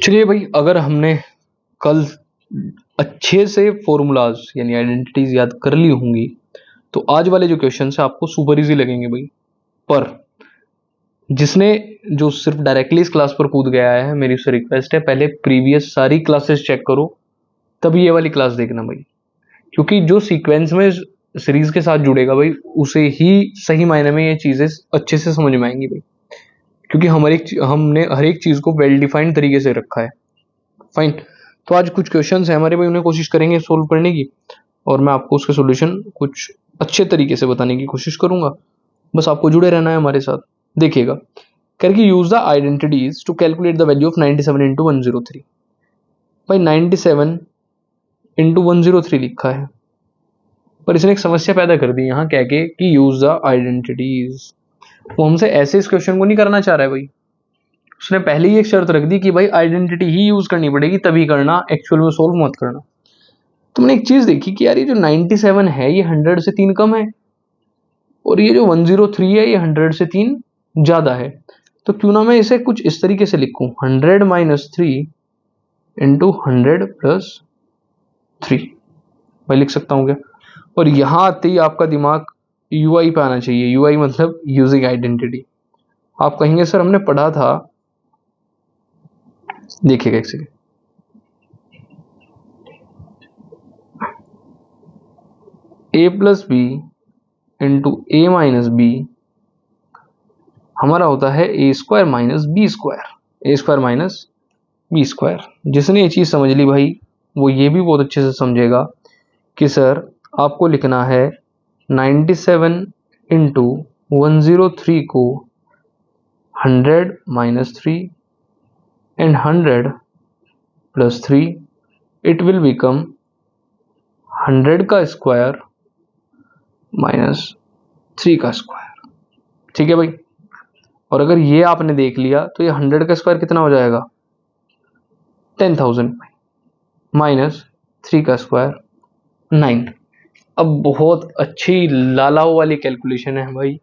चलिए भाई, अगर हमने कल अच्छे से फॉर्मूलाज यानी आइडेंटिटीज याद कर ली होंगी तो आज वाले जो क्वेश्चन है आपको सुपर इजी लगेंगे भाई। पर जिसने जो सिर्फ डायरेक्टली इस क्लास पर कूद गया है, मेरी उससे रिक्वेस्ट है पहले प्रीवियस सारी क्लासेस चेक करो, तभी ये वाली क्लास देखना भाई। क्योंकि जो सीक्वेंस में सीरीज के साथ जुड़ेगा भाई, उसे ही सही मायने में ये चीजें अच्छे से समझ में आएंगी भाई। क्योंकि हमने हर एक चीज को वेल डिफाइंड तरीके से रखा है। फाइन। तो आज कुछ क्वेश्चंस है हमारे भाई, उन्हें कोशिश करेंगे सोल्व करने की, और मैं आपको उसके सॉल्यूशन कुछ अच्छे तरीके से बताने की कोशिश करूंगा। बस आपको जुड़े रहना है हमारे साथ। देखिएगा, करके use the identities to calculate the value of 97 into 103। भाई 97 इंटू 103 लिखा है, पर इसने एक समस्या पैदा कर दी यहाँ कह के कि यूज द आइडेंटिटीज। वो हमसे ऐसे इस क्वेश्चन को नहीं करना चाह रहा है भाई। उसने पहले ही एक शर्त रख दी कि भाई आइडेंटिटी ही यूज करनी पड़ेगी, तभी करना, एक्चुअल में सोल्व मत करना। तुमने एक चीज देखी कि यार ये जो 97 है ये 100 से 3 कम है, और ये जो 103 है ये 100 से 3 ज्यादा है। तो क्यों ना मैं इसे कुछ इस तरीके से लिखूं, 100 माइनस 3 इंटू 100 प्लस 3। मैं लिख सकता हूं क्या? और यहां आते ही आपका दिमाग यूआई पे आना चाहिए। यूआई मतलब यूजिंग आइडेंटिटी। आप कहेंगे सर हमने पढ़ा था, देखिएगा एक सेकेंड। ए प्लस बी इंटू ए माइनस बी हमारा होता है ए स्क्वायर माइनस बी स्क्वायर। ए स्क्वायर माइनस बी स्क्वायर। जिसने ये चीज समझ ली भाई, वो ये भी बहुत अच्छे से समझेगा कि सर आपको लिखना है 97 इंटू 103 को 100 minus 3 and 100 plus 3। It will become 100 का स्क्वायर माइनस 3 का स्क्वायर। ठीक है भाई। और अगर ये आपने देख लिया तो ये 100 का स्क्वायर कितना हो जाएगा, 10,000 माइनस 3 का स्क्वायर 9। अब बहुत अच्छी लालाओं वाली कैलकुलेशन है भाई।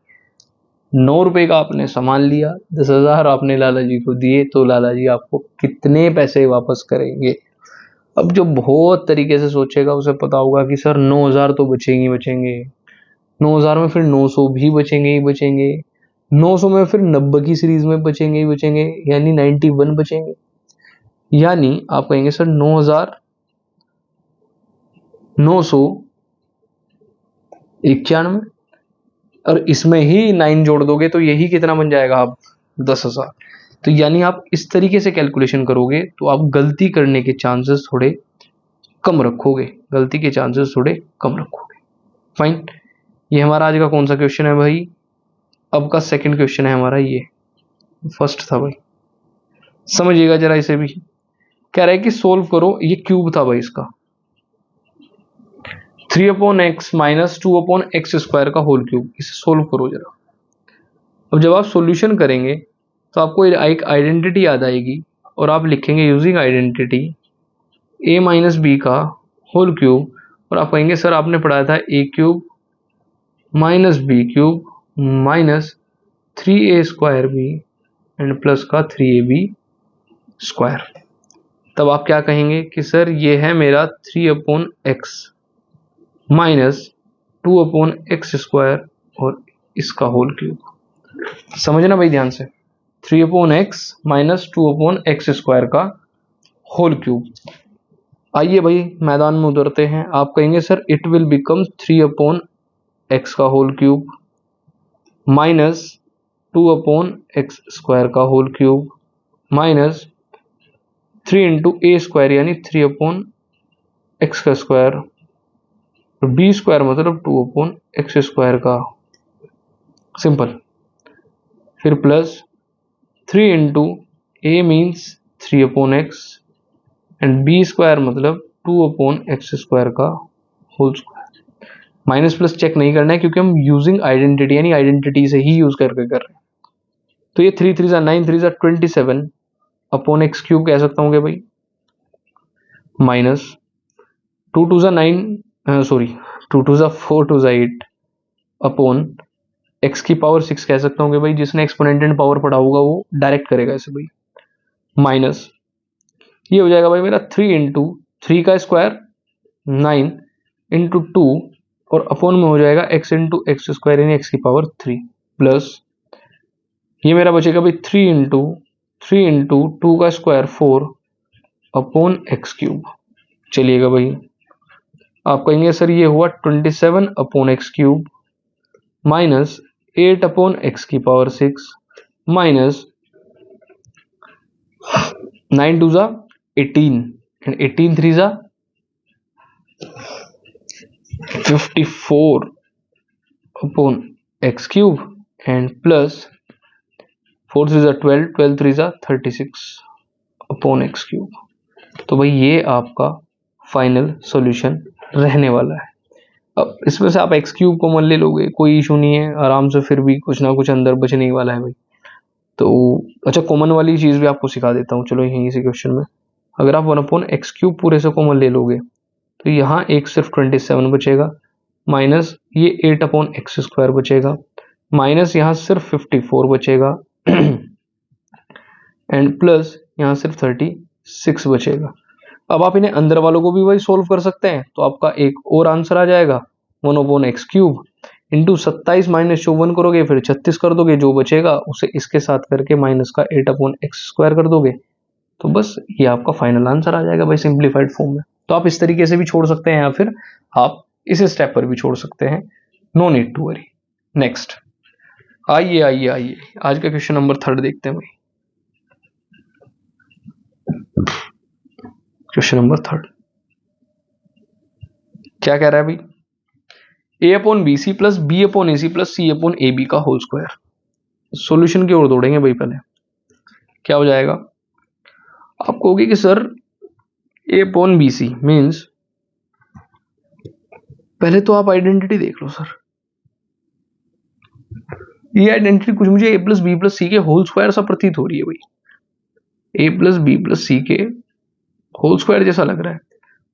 9 रुपए का आपने सामान लिया, 10,000 आपने लाला जी को दिए, तो लाला जी आपको कितने पैसे वापस करेंगे? अब जो बहुत तरीके से सोचेगा उसे पता होगा कि सर 9,000 तो बचेंगे बचेंगे, 9,000 में फिर 900 भी बचेंगे ही बचेंगे, 900 में फिर 90 की सीरीज में बचेंगे ही बचेंगे, यानी 91 बचेंगे। यानी आप कहेंगे सर 9,991, और इसमें ही 9 जोड़ दोगे तो यही कितना बन जाएगा आप, 10,000। तो यानी आप इस तरीके से कैलकुलेशन करोगे तो आप गलती करने के चांसेस थोड़े कम रखोगे, गलती के चांसेस थोड़े कम रखोगे। फाइन। ये हमारा आज का कौन सा क्वेश्चन है भाई? अब का सेकंड क्वेश्चन है हमारा ये। फर्स्ट था भाई, समझिएगा जरा इसे भी। कह रहा है कि सोल्व करो, ये क्यूब था भाई इसका, 3/x माइनस 2/x स्क्वायर का होल क्यूब। इसे सोल्व करो जरा। अब जब आप सॉल्यूशन करेंगे तो आपको एक आइडेंटिटी याद आएगी, और आप लिखेंगे using identity a minus b का होल क्यूब। और आप कहेंगे सर आपने पढ़ाया था a cube minus b cube minus 3a square b and plus का 3ab स्क्वायर। तब आप क्या कहेंगे कि सर ये है मेरा 3/x माइनस 2/x स्क्वायर और इसका होल क्यूब। समझना भाई ध्यान से, 3/x माइनस 2/x स्क्वायर का होल क्यूब। आइए भाई मैदान में उतरते हैं। आप कहेंगे sir it will become 3/x का whole cube minus 2/x square का whole cube minus 3 into a square यानी 3/x का स्क्वायर, बी स्क्वायर मतलब 2/x स्क्वायर का सिंपल, फिर plus 3 into a means 3/x and b square मतलब 2/x square का whole square. Minus plus check नहीं करना है क्योंकि हम यूजिंग आइडेंटिटी यानी आइडेंटिटी से ही यूज करके कर रहे हैं। तो ये 3 3 9 3 27/x क्यूब कह सकता हूँ भाई, माइनस 2 2 9 सॉरी 2 2 4 2 8 अपॉन x की पावर 6 कह सकता हूँ भाई। जिसने एक्सपोनेंट एंड पावर पढ़ा होगा वो डायरेक्ट करेगा इसे भाई, माइनस ये हो जाएगा भाई मेरा 3 इंटू 3 का स्क्वायर 9 इंटू 2 और अपॉन में हो जाएगा x इंटू एक्स स्क्वायर यानी x की पावर 3 प्लस ये मेरा बचेगा भाई 3 इंटू 2 का स्क्वायर 4 अपॉन एक्स क्यूब। चलिएगा भाई आप कहेंगे सर ये हुआ 27 upon x cube minus 8 upon x की पावर 6 माइनस 9 टू जा 18 एंड 18 3 जा 54 upon x cube and plus 4 3 जा 12 12 3 जा 36 अपॉन एक्स क्यूब। तो भाई ये आपका फाइनल सॉल्यूशन रहने वाला है। अब इसमें से आप एक्स क्यूब कॉमन ले लोगे, कोई इशू नहीं है, आराम से फिर भी कुछ ना कुछ अंदर बचने ही वाला है भाई। तो अच्छा कॉमन वाली चीज़ भी आपको सिखा देता हूँ, चलो यहीं से क्वेश्चन में अगर आप 1 अपॉन एक्स क्यूब पूरे से कॉमन ले लोगे तो यहाँ एक सिर्फ 27 बचेगा माइनस ये 8 अपॉन एक्स स्क्वायर बचेगा माइनस यहाँ सिर्फ 54 बचेगा एंड प्लस यहाँ सिर्फ 36 बचेगा। अब आप इन्हें अंदर वालों को भी वही सोल्व कर सकते हैं, तो आपका एक और आंसर आ जाएगा 1 upon x cube into 27 minus 54 करोगे फिर 36 कर दोगे, जो बचेगा उसे इसके साथ करके माइनस का 8 अपॉन एक्स स्क्वायर कर दोगे, तो बस ये आपका फाइनल आंसर आ जाएगा भाई सिंप्लीफाइड फॉर्म में। तो आप इस तरीके से भी छोड़ सकते हैं या फिर आप इस स्टेप पर भी छोड़ सकते हैं, no need to worry. Next आइए आइए आइए आज का क्वेश्चन नंबर 3 देखते हैं भाई। क्वेश्चन नंबर 3 क्या कह रहा है भाई, a upon b c plus b upon a c plus c upon a b का होल स्क्वायर। सोल्यूशन की ओर दौड़ेंगे भाई। पहले क्या हो जाएगा, आप कहोगे कि sir a upon b c means, पहले तो आप आइडेंटिटी देख लो सर। ये आइडेंटिटी कुछ मुझे a प्लस बी प्लस सी के होल स्क्वायर सा प्रतीत हो रही है भाई, a प्लस बी प्लस सी के होल स्क्वायर जैसा लग रहा है।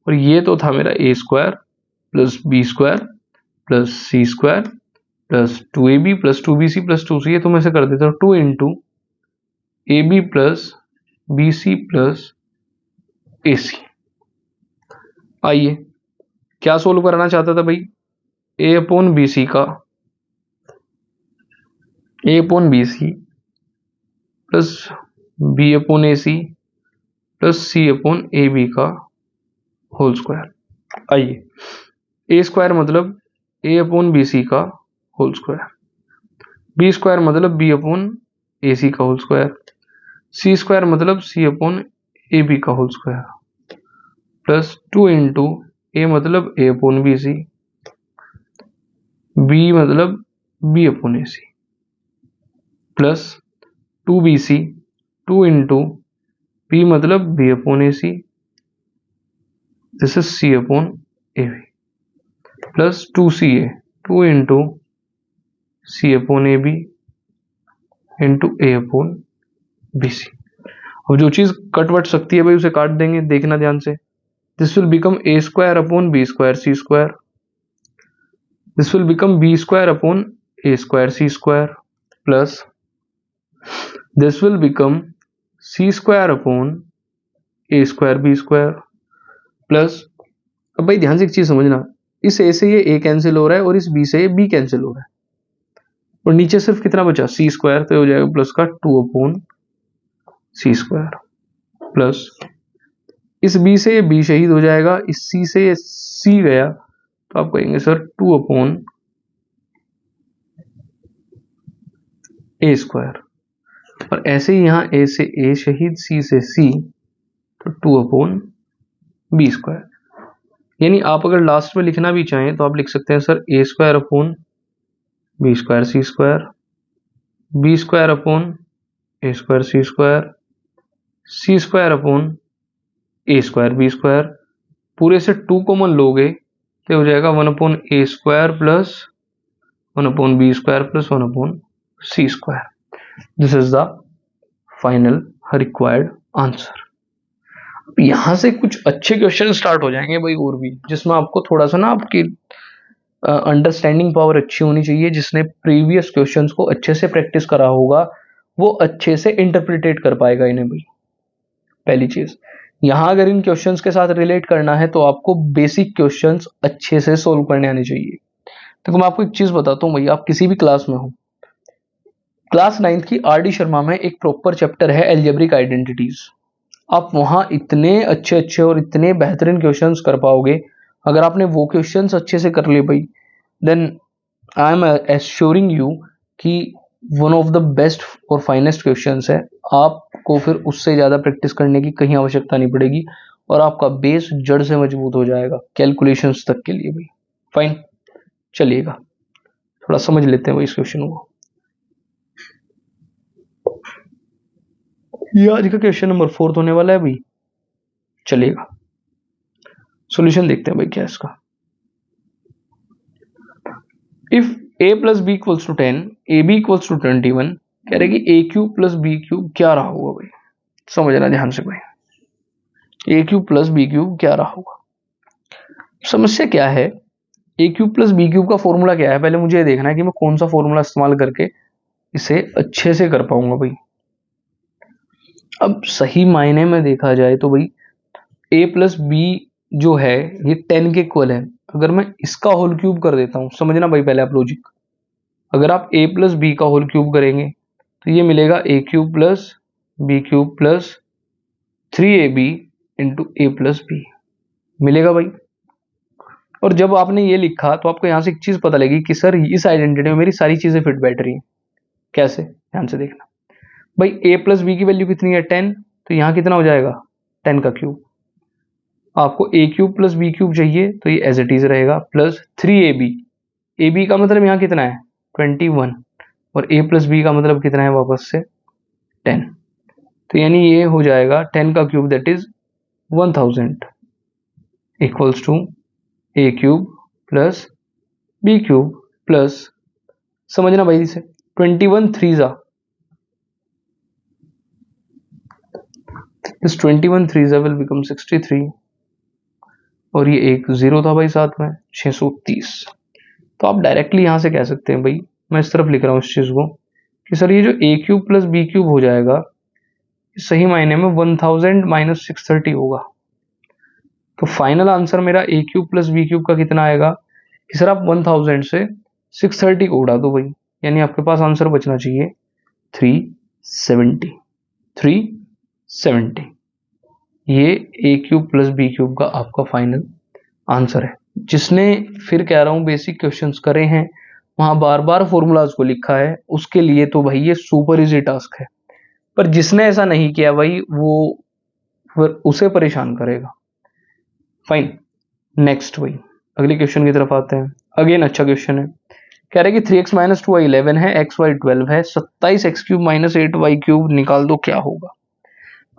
और ये तो था मेरा a square plus b square plus c square plus 2ab plus 2bc plus 2c, ये तो मैं से कर देता हूँ 2 into a b plus b c plus a c. आइए क्या सोल्व करना चाहता था भाई, a अपॉन बी सी का a upon b c plus b upon a c plus c upon a b का होल स्क्वायर। आइए ए स्क्वायर मतलब a अपॉन बी सी का होल स्क्वायर, बी स्क्वायर मतलब बी अपॉन ए सी का whole square, c square मतलब c upon a b का whole square plus 2 into a मतलब a upon b c, b मतलब b upon a c plus 2bc 2 into B मतलब b upon a c, this is c upon a b plus 2ca 2 into c upon a b into a upon b c. अब जो चीज cut what सकती है भाई उसे काट देंगे, देखना ध्यान से। This will become a square upon b square c square, this will become b square upon a square c square plus this will become c square upon a square b square plus, अब भाई ध्यान से एक चीज समझना, इस ए से ये ए कैंसिल हो रहा है और इस बी से ये बी कैंसिल हो रहा है और नीचे सिर्फ कितना बचा सी स्क्वायर, तो हो जाएगा प्लस का 2 अपॉन सी स्क्वायर प्लस इस बी से ये बी शहीद हो जाएगा, इस सी से ये सी गया तो आप कहेंगे सर 2 अपॉन ए स्क्वायर, और ऐसे ही यहां ए से ए शहीद सी से सी तो 2 अपॉन बी स्क्वायर। यानी आप अगर लास्ट में लिखना भी चाहें तो आप लिख सकते हैं sir a square upon b square c square, b square upon a square c square upon a square b square, पूरे से 2 कॉमन लोगे तो हो जाएगा 1 upon a square plus 1 upon b square plus 1 upon c square. This is the final required answer. यहां से कुछ अच्छे क्वेश्चन स्टार्ट हो जाएंगे भाई और भी, जिसमें आपको थोड़ा सा ना आपकी अंडरस्टैंडिंग पावर अच्छी होनी चाहिए। जिसने प्रीवियस क्वेश्चंस को अच्छे से प्रैक्टिस करा होगा वो अच्छे से इंटरप्रिटेट कर पाएगा इन्हें भाई, पहली चीज। यहाँ अगर इन क्वेश्चंस के साथ रिलेट करना है तो आपको बेसिक क्वेश्चंस अच्छे से सोल्व करने आने चाहिए। देखो मैं आपको एक चीज बताता हूँ भैया, आप किसी भी क्लास में हो, क्लास 9th की आर.डी. शर्मा में एक प्रॉपर चैप्टर है एल्जेब्रिक आइडेंटिटीज। आप वहां इतने अच्छे अच्छे और इतने बेहतरीन क्वेश्चंस कर पाओगे। अगर आपने वो क्वेश्चंस अच्छे से कर लिए भाई, then I am assuring you कि वन ऑफ द बेस्ट और फाइनेस्ट क्वेश्चंस है। आपको फिर उससे ज़्यादा प्रैक्टिस करने की कहीं आवश्यकता नहीं पड़ेगी और आपका बेस जड़ से मजबूत हो जाएगा कैलकुलेशंस तक के लिए भाई। फाइन, चलिएगा थोड़ा समझ लेते हैं भाई इस क्वेश्चन को। ये आज का क्वेश्चन नंबर 4 होने वाला है भाई। चलिएगा सॉल्यूशन देखते हैं भाई क्या है इसका। If a plus b equals to 10, a b equals to 21, कह रहे कि a cube plus b cube क्या रहा होगा भाई। समझना ध्यान से भाई, a cube plus b cube क्या रहा होगा। समस्या क्या है, a cube plus b cube का फॉर्मूला क्या है, पहले मुझे ये देखना है कि मैं कौन सा फॉर्मूला इस्तेमाल करके इसे अच्छे से कर पाऊंगा भाई। अब सही मायने में देखा जाए तो भाई ए प्लस बी जो है ये 10 के इक्वल है। अगर मैं इसका होल क्यूब कर देता हूं, समझना भाई पहले आप लॉजिक, अगर आप a प्लस बी का होल क्यूब करेंगे तो ये मिलेगा a cube plus b cube plus 3ab into a plus b मिलेगा भाई। और जब आपने ये लिखा तो आपको यहां से एक चीज पता लगी कि सर इस आइडेंटिटी में मेरी सारी चीजें फिट बैठ रही हैं। कैसे, ध्यान से देखना भाई। a प्लस बी की वैल्यू कितनी है 10, तो यहाँ कितना हो जाएगा 10 का क्यूब। आपको a cube plus b cube चाहिए तो ये एज इट इज रहेगा प्लस 3ab। ab का मतलब यहाँ कितना है 21 और a प्लस बी का मतलब कितना है वापस से 10। तो यानी ये हो जाएगा 10 का cube that is 1000 equals to a cube plus b cube plus, समझना भाई इसे, 21 3 इस 21 3 विल बिकम 63 और ये एक जीरो था भाई साथ में 630। तो आप डायरेक्टली यहां से कह सकते हैं भाई, मैं इस तरफ लिख रहा हूं इस चीज को कि सर ये जो ए क्यूब प्लस बी क्यूब हो जाएगा सही मायने में 1000 माइनस 630 होगा। तो फाइनल आंसर मेरा ए क्यूब प्लस बी क्यूब का कितना आएगा कि सर आप 1000 से 630 को उड़ा दो भाई, यानी आपके पास आंसर बचना चाहिए 370। 370 ये ए क्यूब प्लस बी क्यूब का आपका फाइनल आंसर है। जिसने, फिर कह रहा हूं, बेसिक क्वेश्चंस करे हैं, वहां बार बार फॉर्मूलाज को लिखा है, उसके लिए तो भाई ये सुपर इजी टास्क है। पर जिसने ऐसा नहीं किया भाई वो फिर उसे परेशान करेगा। फाइन, नेक्स्ट भाई अगले क्वेश्चन की तरफ आते हैं। अगेन अच्छा क्वेश्चन है, कह रहे कि 3x माइनस 2y 11 है, xy 12 है, 27x cube minus 8y cube निकाल दो क्या होगा।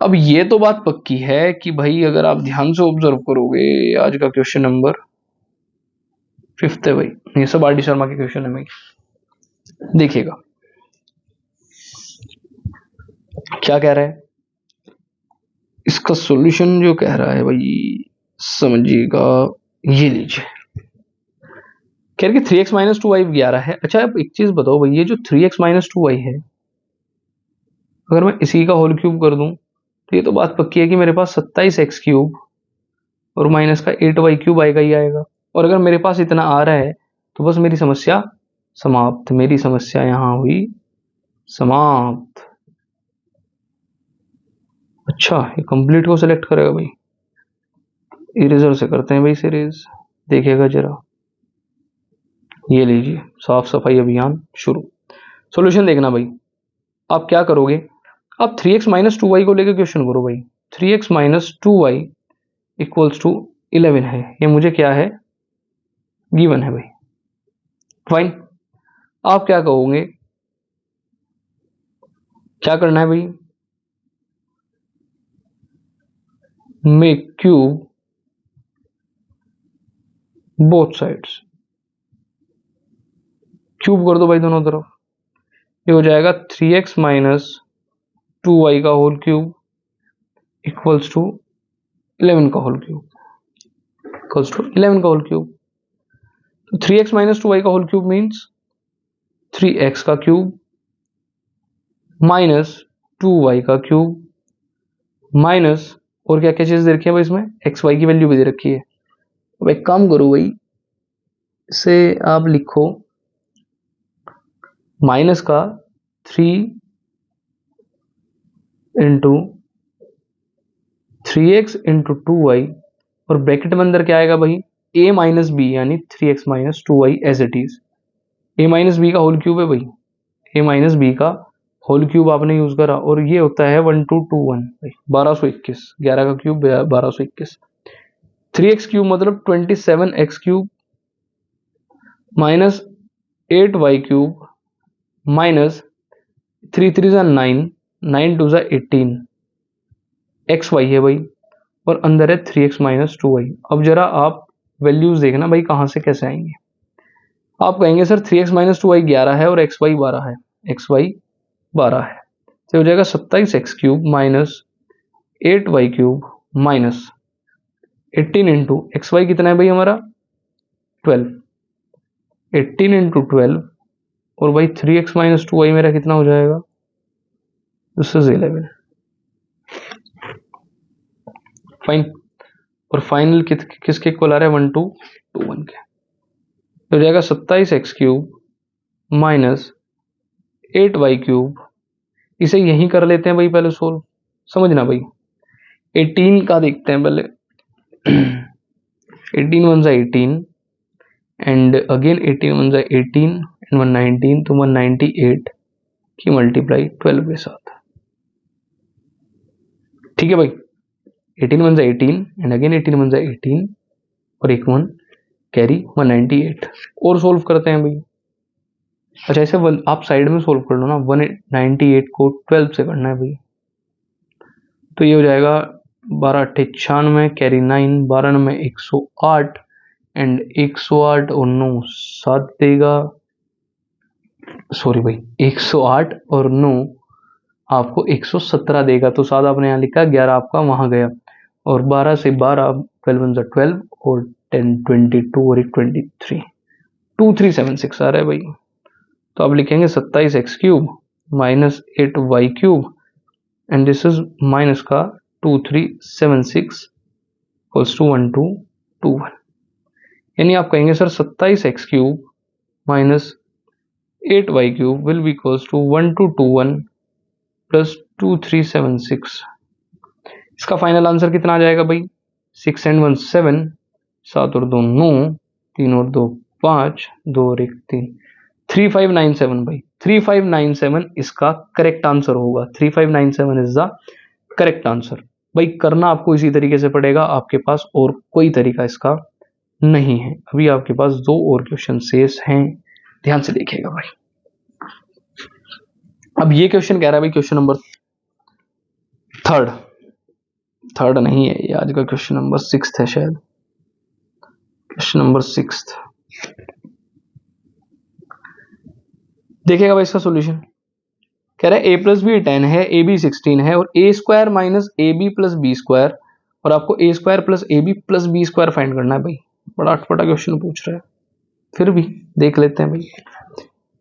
अब ये तो बात पक्की है कि भाई अगर आप ध्यान से ऑब्जर्व करोगे, आज का क्वेश्चन नंबर 5 है भाई, ये सब आर डी शर्मा के क्वेश्चन है भाई। देखिएगा क्या कह रहा है, इसका सॉल्यूशन जो कह रहा है भाई समझिएगा, ये लीजिए। कह रहे कि 3x माइनस 2y 11 है। अच्छा आप एक चीज बताओ भाई, ये जो 3x माइनस 2y है अगर मैं इसी का होल क्यूब कर दूं तो ये तो बात पक्की है कि मेरे पास 27x क्यूब और माइनस का 8y क्यूब आएगा ही आएगा। और अगर मेरे पास इतना आ रहा है तो बस मेरी समस्या समाप्त, मेरी समस्या यहां हुई समाप्त। अच्छा ये कंप्लीट को सिलेक्ट करेगा भाई, इरेजर से करते हैं भाई सीरीज, देखिएगा जरा। ये लीजिए साफ सफाई अभियान शुरू। सॉल्यूशन देखना भाई, आप क्या करोगे, आप 3x माइनस 2y को लेकर क्वेश्चन करो भाई। 3x minus 2y equals to 11 है, ये मुझे क्या है गिवन है भाई। फाइन, आप क्या कहोगे, क्या करना है भाई, make cube both sides, cube कर दो भाई दोनों तरफ। ये हो जाएगा 3x माइनस 2y का होल क्यूब इक्वल्स टू 11 का होल क्यूब, इक्वल्स टू 11 का होल क्यूब। तो 3x माइनस 2y का होल क्यूब मीन्स 3x का क्यूब माइनस 2y का क्यूब माइनस और क्या क्या चीज दे रखी है भाई, इसमें एक्स वाई की वैल्यू भी दे रखी है। अब एक काम करो भाई, इसे आप लिखो माइनस का 3 × 3x × 2y, और ब्रैकेट में अंदर क्या आएगा भाई, a माइनस बी यानी 3x minus 2y as it is. a minus b का होल क्यूब है भाई, a माइनस बी का होल क्यूब आपने यूज करा, और ये होता है 1221 भाई, 1221, 11 का क्यूब 1221। 3x क्यूब मतलब 27x³ minus 8y³ minus 3 3 9, 9 2 18, x Y है भाई, और अंदर है 3x माइनस 2y। अब जरा आप वैल्यूज देखना भाई कहाँ से कैसे आएंगे। आप कहेंगे सर 3x माइनस 2y 11 है और एक्स वाई 12 है, एक्स वाई 12 है, तो हो जाएगा 27x³ minus 8y³ minus 18 into x y कितना है भाई हमारा 12, 18 इंटू 12, और भाई 3x माइनस 2y मेरा कितना हो जाएगा, दिस इज 11। फाइन, और फाइनल किसके इक्वल आ रहा है 1221 के, तो हो जाएगा 27x³ माइनस 8y³। इसे यहीं कर लेते हैं भाई पहले सोल्व, समझना भाई। 18 का देखते हैं पहले 18 1 18 एंड अगेन 18 1 18 एंड 119, तो 198 की मल्टीप्लाई 12 के साथ, ठीक है भाई। 18 1 18 एंड अगेन 18 1 18 और एक 1 कैरी 198, और सोल्व करते हैं भाई। अच्छा ऐसे आप साइड में सोल्व कर लो ना, 198 को 12 से करना है भाई, तो ये हो जाएगा 12 8 96 कैरी 9, 12 में 108 एंड 108 और 9 7 देगा, सॉरी भाई 108 और 9 आपको 117 देगा, तो 7 आपने यहाँ लिखा, 11 आपका वहां गया, और 12 से 12 12 1 12 और 10 22 और 23 2376 आ रहा है भाई। तो आप लिखेंगे 27x³ minus 8y³ and this is minus का 2376 इक्वल्स टू 1221, यानी आप कहेंगे sir 27x³ minus 8y³ will be equals to 1221 plus 2376। इसका फाइनल आंसर कितना आ जाएगा भाई, 6 एंड 1 7, 7 और 2 9, 3 और 2 5, 2 और 1 3, 3597 भाई, 3597 इसका करेक्ट आंसर होगा। 3597 इज द करेक्ट आंसर। भाई करना आपको इसी तरीके से पड़ेगा, आपके पास और कोई तरीका इसका नहीं है। अभी आपके पास 2 और क्वेश्चन शेष हैं, ध्यान से देखिएगा भाई। अब ये क्वेश्चन कह रहा है भाई, क्वेश्चन नंबर थर्ड नहीं है ये, आज का क्वेश्चन नंबर 6 है शायद, क्वेश्चन नंबर 6। देखिएगा भाई इसका सॉल्यूशन, कह रहा है a प्लस बी 10 है, ए बी 16 है, और a square minus a b plus b square, और आपको a square plus a b plus b square find करना है भाई। बड़ा अटपटा क्वेश्चन पूछ रहा है, फिर भी देख लेते हैं भाई।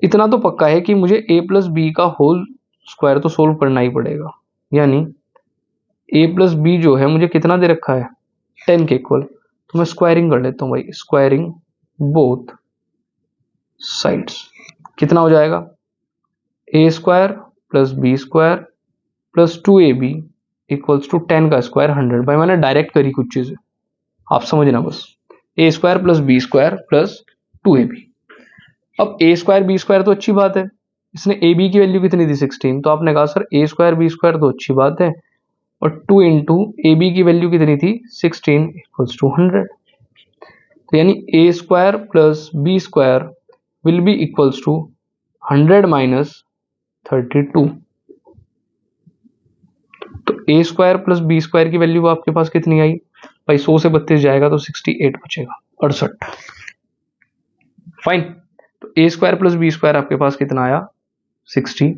इतना तो पक्का है कि मुझे a प्लस बी का होल स्क्वायर तो सोल्व करना ही पड़ेगा, यानी a प्लस बी जो है मुझे कितना दे रखा है 10 के इक्वल, तो मैं स्क्वायरिंग कर लेता हूँ भाई, स्क्वायरिंग बोथ साइड्स, कितना हो जाएगा a square plus b square plus 2ab equals to 10 का स्क्वायर 100। भाई मैंने डायरेक्ट करी कुछ चीजें, आप समझना बस, a square plus b square plus 2ab। अब a स्क्वायर बी स्क्वायर तो अच्छी बात है, इसने ए बी की वैल्यू कितनी थी 16, तो आपने कहा sir a square b square तो अच्छी बात है, और 2 इंटू ए बी की वैल्यू कितनी थी 16 इक्वल्स टू 100, तो यानी a square plus b square will be equals to 100 minus 32। तो a square plus b square की वैल्यू आपके पास कितनी आई भाई, 100 से 32 जाएगा तो 68 बचेगा, 68। फाइन, तो a square plus b square आपके पास कितना आया 68।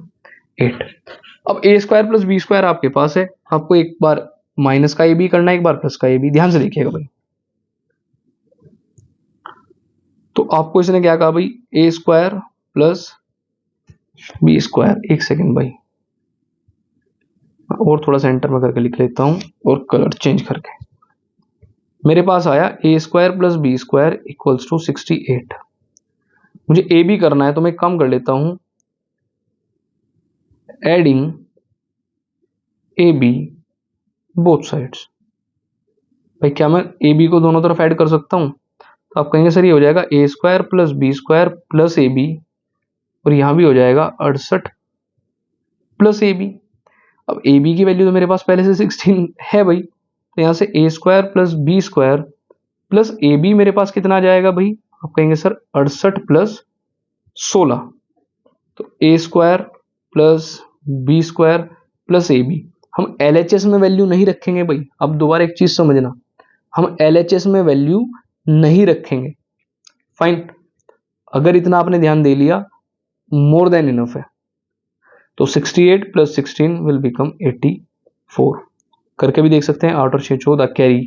अब a square plus b square आपके पास है, आपको एक बार माइनस का ए बी करना है, एक बार प्लस का ए बी, ध्यान से देखिएगा भाई। तो आपको इसने क्या कहा भाई, a square plus b square, एक सेकेंड भाई, और थोड़ा सेंटर में करके लिख लेता हूँ और कलर चेंज करके। मेरे पास आया a square plus b square equals to 68। मुझे ए बी करना है तो मैं कम कर लेता हूं, adding a b both sides. भाई क्या मैं ए बी को दोनों तरफ ऐड कर सकता हूं? तो आप कहेंगे सर ये हो जाएगा a square plus b square plus a b, और यहां भी हो जाएगा 68 प्लस ए बी। अब ए बी की वैल्यू तो मेरे पास पहले से 16 है भाई, तो यहां से a square plus b square plus a b मेरे पास कितना आ जाएगा भाई? आप कहेंगे सर 68 प्लस 16। तो a square plus b square plus a b. हम एलएचएस में वैल्यू नहीं रखेंगे भाई। अब दोबारा एक चीज समझना, हम एलएचएस में वैल्यू नहीं रखेंगे। फाइन, अगर इतना आपने ध्यान दे लिया मोर देन इनफ है। तो 68 प्लस 16 विल बिकम 84। करके भी देख सकते हैं, 8 और 6 14, कैरी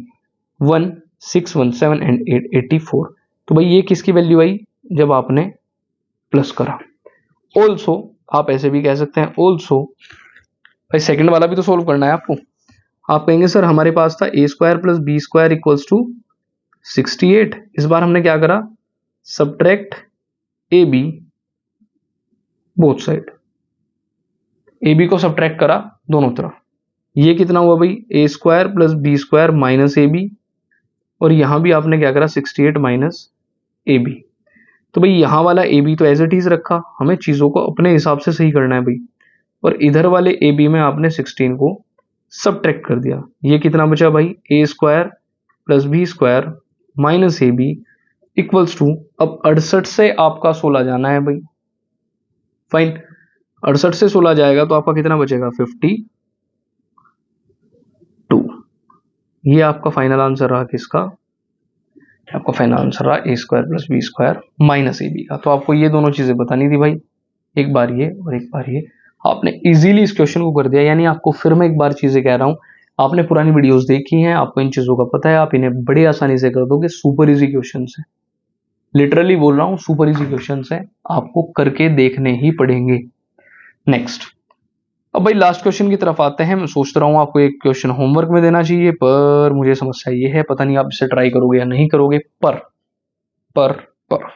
1 6 1 7 एंड 8 84। तो भाई ये किसकी वैल्यू आई? जब आपने प्लस करा। ऑल्सो आप ऐसे भी कह सकते हैं, ऑल्सो भाई सेकंड वाला भी तो सोल्व करना है आपको। आप कहेंगे सर हमारे पास था a square plus b square equals to 68। इस बार हमने क्या करा? Subtract a b both side. A b को सब्ट्रैक्ट करा दोनों तरफ। ये कितना हुआ भाई? A square plus b square minus a b, और यहां भी आपने क्या करा? 68 माइनस ए बी। तो भाई यहां वाला ए बी तो एज इट इज रखा, हमें चीजों को अपने हिसाब से सही करना है भाई। और इधर वाले ए बी में आपने 16 को सब्ट्रैक्ट कर दिया। ये कितना बचा भाई? A square plus b square minus a b equals to, अब 68 से आपका 16 जाना है भाई। फाइन, 68 से 16 जाएगा तो आपका कितना बचेगा? 52। ये आपका फाइनल आंसर रहा किसका? आपका फाइनल आंसर रहा a square plus b square minus a b का। तो आपको ये दोनों चीजें बतानी थी भाई, एक बार ये और एक बार ये। आपने इजीली इस क्वेश्चन को कर दिया। यानी आपको फिर मैं एक बार चीजें कह रहा हूं, आपने पुरानी वीडियोस देखी हैं, आपको इन चीजों का पता है, आप इन्हें बड़ी आसानी से कर दोगे। सुपर इजी क्वेश्चन है, लिटरली बोल रहा हूं, सुपर इजी क्वेश्चन है, आपको करके देखने ही पड़ेंगे। नेक्स्ट, अब भाई लास्ट क्वेश्चन की तरफ आते हैं। मैं सोच रहा हूं आपको एक क्वेश्चन होमवर्क में देना चाहिए, पर मुझे समस्या ये है, पता नहीं आप इसे ट्राई करोगे या नहीं करोगे। पर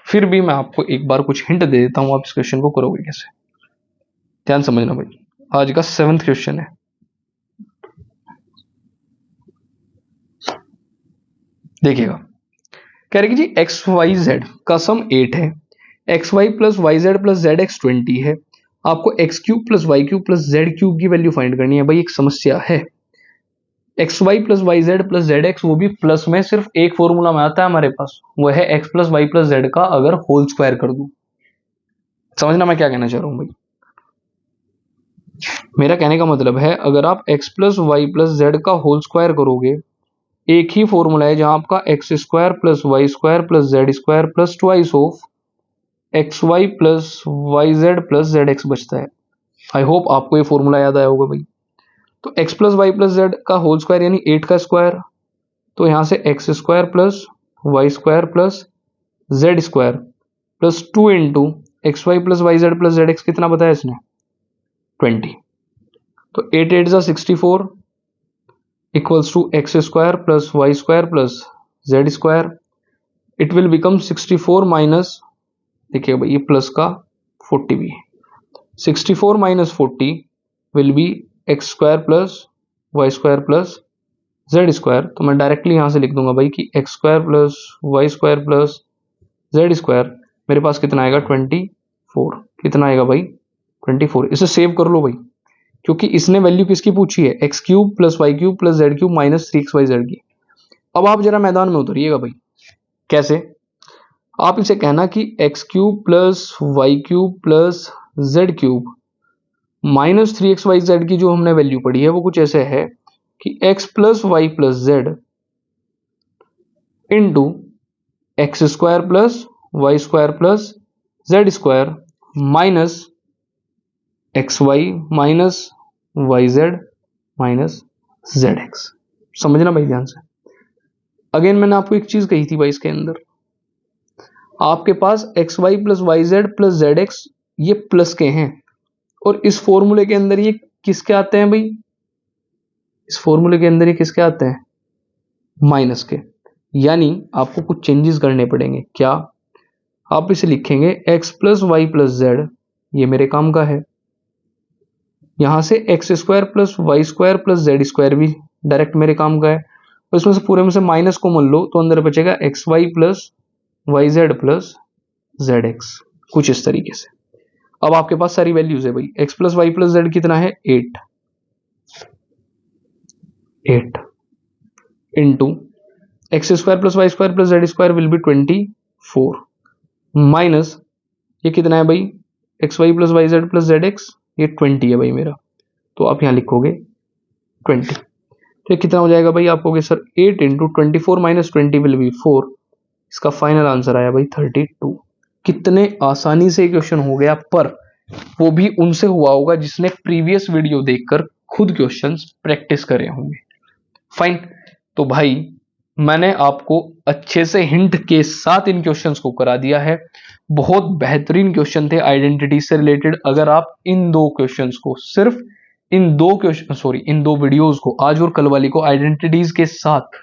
फिर भी मैं आपको एक बार कुछ हिंट दे देता हूं, आप इस क्वेश्चन को करोगे कैसे। ध्यान समझना भाई, आज का 7th क्वेश्चन है। देखिएगा, कह रहे कि जी एक्स वाई जेड का सम 8 है, x Y plus Y Z plus Z x 20 है, आपको x cube plus y cube plus z cube की वैल्यू फाइंड करनी है। भाई एक समस्या है, x Y plus Y Z plus Z x, वो भी प्लस में सिर्फ एक फॉर्मूला में आता है हमारे पास, वो है x plus Y plus z का अगर होल स्क्वायर कर दूं। समझना मैं क्या कहना चाह रहा हूं भाई। मेरा कहने का मतलब है, अगर आप x plus Y plus z का होल स्क्वायर करोगे, एक ही फॉर्मूला है जहां आपका x square plus Y square plus Z square plus twice of x Y plus Y Z plus Z x बचता है। आई होप आपको ये फॉर्मूला याद आया होगा भाई। तो x plus Y plus z का होल स्क्वायर यानी 8 का स्क्वायर, तो यहां से x square plus Y square plus Z square plus 2 into x Y plus Y Z plus Z x, कितना बताया इसने? 20। तो 8 8 जा 64 equals to x square plus Y square plus Z square. It will become 64 minus, देखिए भाई ये plus का 40 भी है, 64 minus 40 will be x square plus Y square plus Z square. तो मैं डायरेक्टली यहां से लिख दूंगा भाई कि x square plus Y square plus Z square, मेरे पास कितना आएगा? 24। कितना आएगा भाई? 24। इसे सेव कर लो भाई, क्योंकि इसने वैल्यू किसकी पूछी है? X cube plus y cube plus z cube minus 3xyz की। अब आप जरा मैदान में उतरिएगा भाई। कैसे? आप इसे कहना कि x cube plus y cube plus z cube minus 3xyz की जो हमने वैल्यू पढ़ी है वो कुछ ऐसे है कि x plus Y plus z into x square plus Y square plus Z square minus x y minus y z minus z x. समझना भाई ध्यान से। अगेन मैंने आपको एक चीज कही थी भाई, इसके अंदर आपके पास x Y plus Y Z plus Z x ये प्लस के हैं, और इस फॉर्मूले के अंदर ये किसके आते हैं भाई? इस फॉर्मूले के अंदर ये किसके आते हैं, माइनस के। यानी आपको कुछ चेंजेस करने पड़ेंगे। क्या, आप इसे लिखेंगे x plus Y plus z, ये मेरे काम का है। यहां से x square plus Y square plus Z square भी डायरेक्ट मेरे काम का है। तो इसमें से पूरे में से माइनस कॉमन लो तो अंदर बचेगा x Y plus Y Z plus Z x, कुछ इस तरीके से। अब आपके पास सारी वैल्यूज है भाई। X plus Y plus Z कितना है, 8 into x square plus Y square plus Z square will be 24 minus ये कितना है भाई, X Y plus Y Z plus Z x, ये 20 है भाई मेरा। तो आप यहां लिखोगे 20। तो ये कितना हो जाएगा भाई, आप कहोगे sir 8 into 24 minus 20 will be 4। इसका फाइनल आंसर आया भाई 32। कितने आसानी से क्वेश्चन हो गया, पर वो भी उनसे हुआ होगा जिसने प्रीवियस वीडियो देखकर खुद क्वेश्चंस प्रैक्टिस करे होंगे। फाइन। तो भाई मैंने आपको अच्छे से हिंट के साथ इन क्वेश्चंस को करा दिया है। बहुत बेहतरीन क्वेश्चन थे आइडेंटिटी से रिलेटेड। अगर आप इन दो क्वेश्चंस को, सिर्फ इन दो वीडियोस को, आज और कल वाली को आइडेंटिटीज के साथ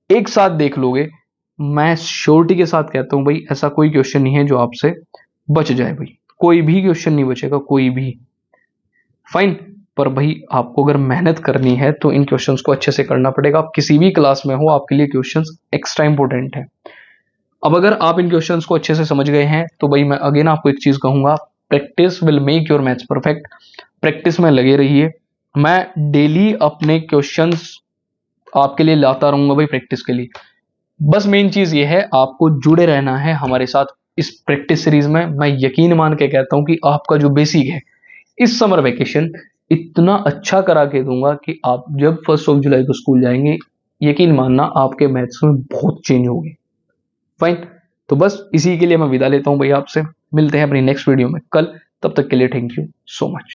एक साथ देख लोगे, मैं श्योरिटी के साथ कहता हूं भाई ऐसा कोई क्वेश्चन नहीं है जो आपसे बच जाए भाई। कोई भी क्वेश्चन नहीं बचेगा, कोई भी। फाइन। पर भाई आपको अगर मेहनत करनी है तो इन क्वेश्चंस को अच्छे से करना पड़ेगा। आप किसी भी क्लास में हो, आपके लिए क्वेश्चंस एक्स्ट्रा इंपॉर्टेंट है। अब अगर आप इन क्वेश्चंस को अच्छे से समझ गए हैं तो भाई मैं अगेन आपको एक चीज कहूंगा, practice will make your maths perfect. Practice में लगे रहिए। मैं डेली अपने क्वेश्चंस आपके लिए लाता रहूंगा भाई प्रैक्टिस के लिए। बस मेन चीज ये है, आपको जुड़े रहना है हमारे साथ इस प्रैक्टिस सीरीज में। मैं यकीन मान के कहता हूं कि आपका जो बेसिक है इस समर वेकेशन इतना अच्छा करा के दूंगा कि आप जब 1 जुलाई को स्कूल जाएंगे, यकीन मानना आपके मैथ्स में बहुत चेंज होगी। फाइन। तो बस इसी के लिए मैं विदा लेता हूं भाई आपसे। मिलते हैं अपनी नेक्स्ट वीडियो में कल। तब तक के लिए थैंक यू सो मच।